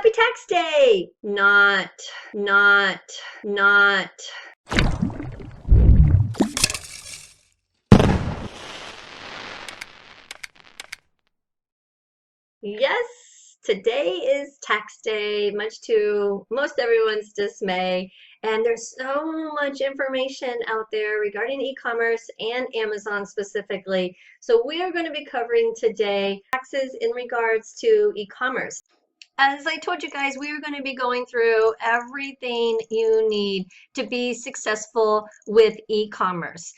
Happy Tax Day! Not. Yes, today is tax day, much to most everyone's dismay. And there's so much information out there regarding e-commerce and Amazon specifically. So we are going to be covering today taxes in regards to e-commerce. As I told you guys, we are going to be going through everything you need to be successful with e-commerce.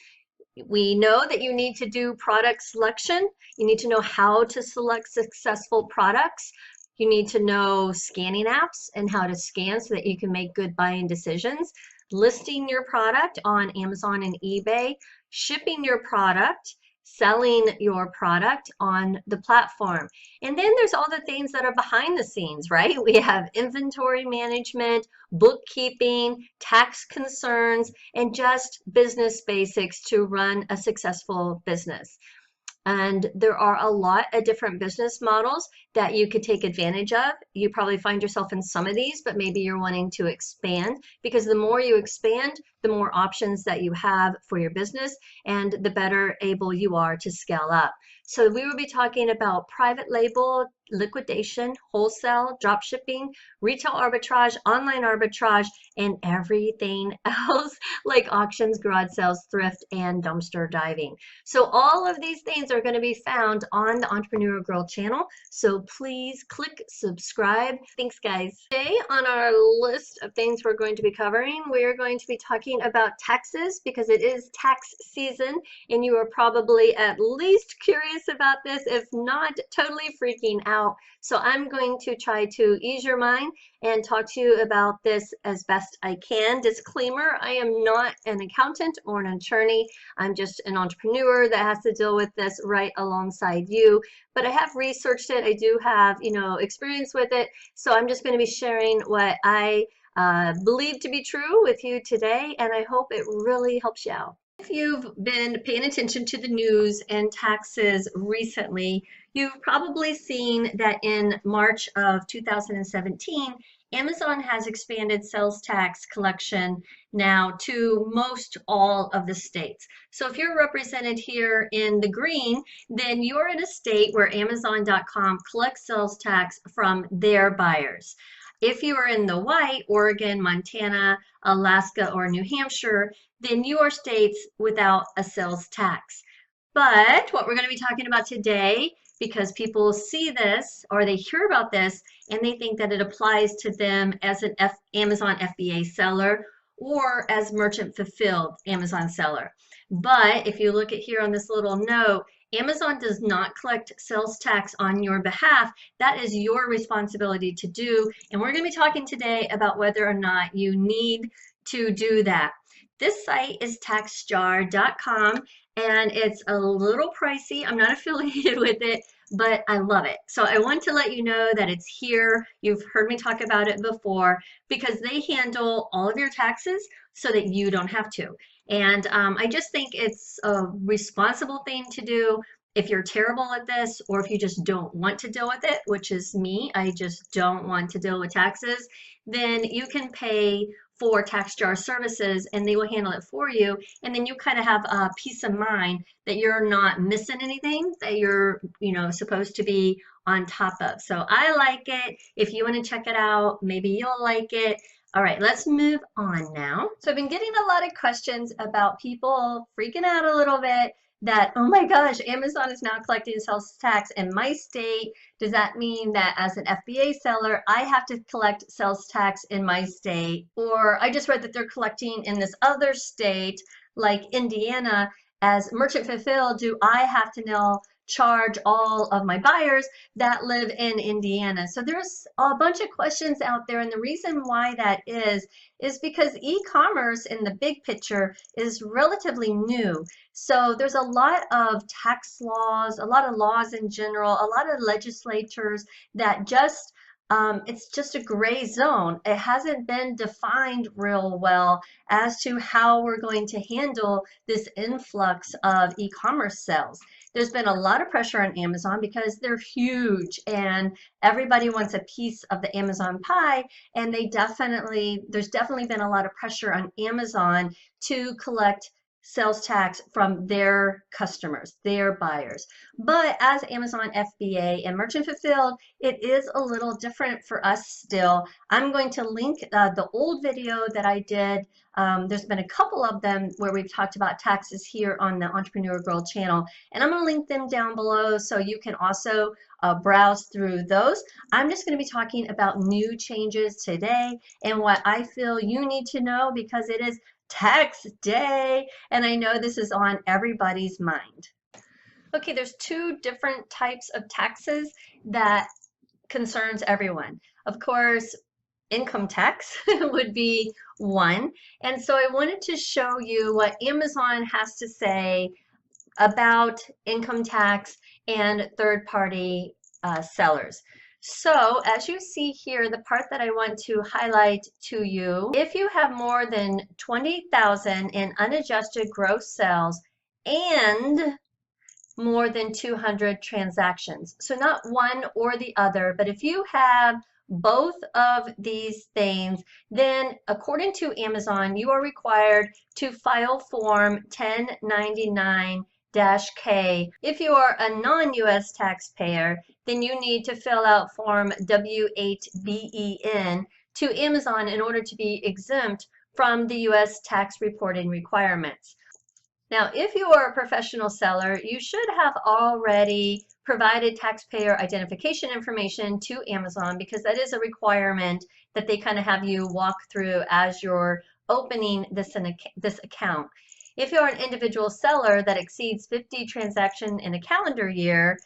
We know that you need to do product selection. You need to know how to select successful products. You need to know scanning apps and how to scan so that you can make good buying decisions. Listing your product on Amazon and eBay, shipping your product, selling your product on the platform. And then there's all the things that are behind the scenes, right? We have inventory management, bookkeeping, tax concerns, and just business basics to run a successful business. And there are a lot of different business models that you could take advantage of. You probably find yourself in some of these, but maybe you're wanting to expand, because the more you expand, the more options that you have for your business and the better able you are to scale up. So we will be talking about private label, liquidation, wholesale, drop shipping, retail arbitrage, online arbitrage, and everything else like auctions, garage sales, thrift, and dumpster diving. So all of these things are going to be found on the Entrepreneur Girl channel. So please click subscribe. Thanks, guys. Today on our list of things we're going to be covering, we are going to be talking about taxes because it is tax season and you are probably at least curious about this, if not totally freaking out. So I'm going to try to ease your mind and talk to you about this as best I can. Disclaimer, I am not an accountant or an attorney. I'm just an entrepreneur that has to deal with this right alongside you. But I have researched it. I do have, experience with it. So I'm just going to be sharing what I believe to be true with you today, and I hope it really helps you out. If you've been paying attention to the news and taxes recently, you've probably seen that in March of 2017, Amazon has expanded sales tax collection now to most all of the states. So if you're represented here in the green, then you're in a state where Amazon.com collects sales tax from their buyers. If you are in the white, Oregon, Montana, Alaska, or New Hampshire, then you are states without a sales tax. But what we're going to be talking about today, because people see this or they hear about this and they think that it applies to them as an Amazon FBA seller or as merchant fulfilled Amazon seller. But if you look at here on this little note, Amazon does not collect sales tax on your behalf. That is your responsibility to do. And we're going to be talking today about whether or not you need to do that. This site is taxjar.com and it's a little pricey. I'm not affiliated with it, but I love it. So I want to let you know that it's here. You've heard me talk about it before because they handle all of your taxes so that you don't have to. And I just think it's a responsible thing to do. If you're terrible at this, or if you just don't want to deal with it, which is me, I just don't want to deal with taxes, then you can pay for TaxJar services and they will handle it for you. And then you kind of have a peace of mind that you're not missing anything that you're, supposed to be on top of. So I like it. If you want to check it out, maybe you'll like it. All right, let's move on now. So I've been getting a lot of questions about people freaking out a little bit that, oh my gosh, Amazon is now collecting sales tax in my state. Does that mean that as an FBA seller, I have to collect sales tax in my state? Or I just read that they're collecting in this other state, like Indiana, as merchant fulfilled. Do I have to now charge all of my buyers that live in Indiana? So there's a bunch of questions out there, and the reason why that is because e-commerce in the big picture is relatively new. So there's a lot of tax laws, a lot of laws in general, a lot of legislatures that just It's just a gray zone. It hasn't been defined real well as to how we're going to handle this influx of e-commerce sales. There's been a lot of pressure on Amazon because they're huge and everybody wants a piece of the Amazon pie, and there's definitely been a lot of pressure on Amazon to collect sales tax from their customers, their buyers. But as Amazon FBA and Merchant Fulfilled, it is a little different for us still. I'm going to link the old video that I did. There's been a couple of them where we've talked about taxes here on the Entrepreneur Girl channel, and I'm going to link them down below so you can also browse through those. I'm just going to be talking about new changes today and what I feel you need to know because it is tax day, and I know this is on everybody's mind. Okay, there's two different types of taxes that concerns everyone. Of course, income tax would be one. And so I wanted to show you what Amazon has to say about income tax and third-party sellers. So as you see here, the part that I want to highlight to you, if you have more than 20,000 in unadjusted gross sales and more than 200 transactions. So not one or the other, but if you have both of these things, then according to Amazon, you are required to file Form 1099-K. If you are a non-US taxpayer, then you need to fill out Form W8BEN to Amazon in order to be exempt from the US tax reporting requirements. Now, if you are a professional seller, you should have already provided taxpayer identification information to Amazon because that is a requirement that they kind of have you walk through as you're opening this account. If you're an individual seller that exceeds 50 transactions in a calendar year,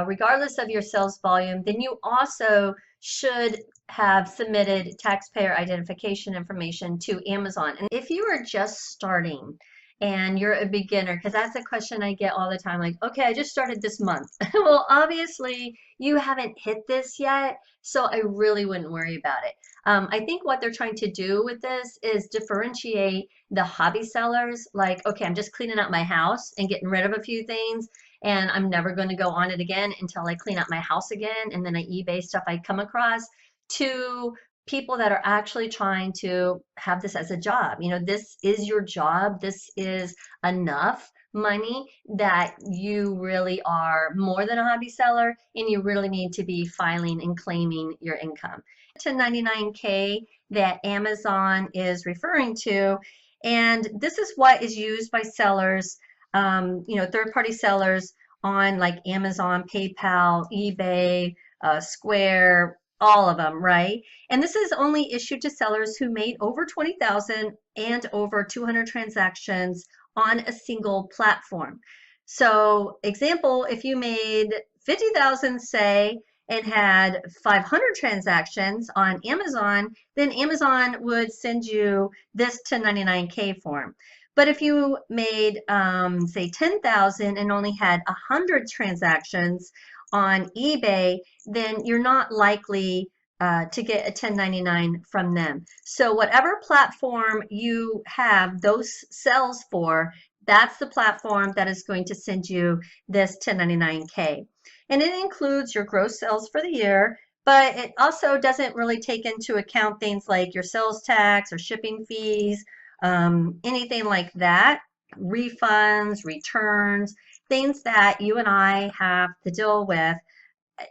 regardless of your sales volume, then you also should have submitted taxpayer identification information to Amazon. And if you are just starting, and you're a beginner, because that's a question I get all the time, like, okay, I just started this month. Well, obviously you haven't hit this yet, so I really wouldn't worry about it. I think what they're trying to do with this is differentiate the hobby sellers, like, okay, I'm just cleaning out my house and getting rid of a few things, and I'm never going to go on it again until I clean out my house again, and then I eBay stuff I come across, to people that are actually trying to have this as a job. You know, this is your job. This is enough money that you really are more than a hobby seller, and you really need to be filing and claiming your income. 1099-K that Amazon is referring to, and this is what is used by sellers, you know, third-party sellers on like Amazon, PayPal, eBay, Square, all of them, right? And this is only issued to sellers who made over 20,000 and over 200 transactions on a single platform. So example, if you made 50,000, say, and had 500 transactions on Amazon, then Amazon would send you this 1099-K form. But if you made, say, 10,000 and only had 100 transactions on eBay, then you're not likely to get a 1099 from them. So whatever platform you have those sales for, that's the platform that is going to send you this 1099-K. And it includes your gross sales for the year, but it also doesn't really take into account things like your sales tax or shipping fees, anything like that, refunds, returns, things that you and I have to deal with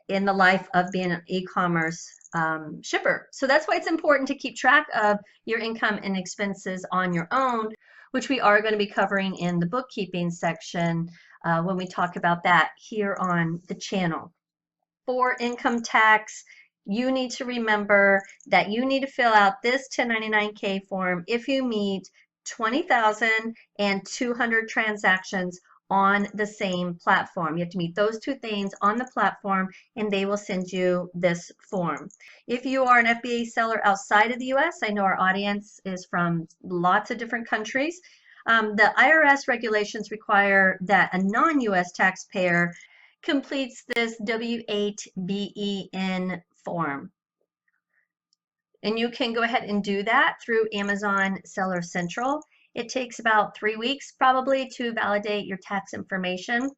in the life of being an e-commerce shipper. So that's why it's important to keep track of your income and expenses on your own, which we are going to be covering in the bookkeeping section when we talk about that here on the channel. For income tax, you need to remember that you need to fill out this 1099-K form if you meet 20,000 and 200 transactions on the same platform. You have to meet those two things on the platform, and they will send you this form. If you are an FBA seller outside of the US, I know our audience is from lots of different countries. The IRS regulations require that a non-US taxpayer completes this W8BEN form. And you can go ahead and do that through Amazon Seller Central. It takes about 3 weeks probably to validate your tax information.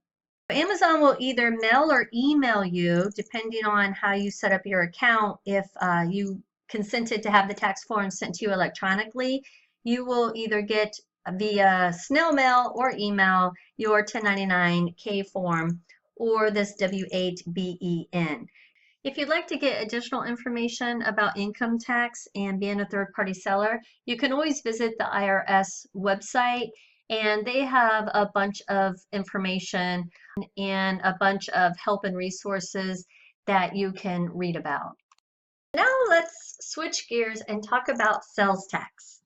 Amazon will either mail or email you, depending on how you set up your account. If you consented to have the tax form sent to you electronically, you will either get via snail mail or email your 1099-K form or this W-8-BEN. If you'd like to get additional information about income tax and being a third-party seller, you can always visit the IRS website, and they have a bunch of information and a bunch of help and resources that you can read about. Now let's switch gears and talk about sales tax.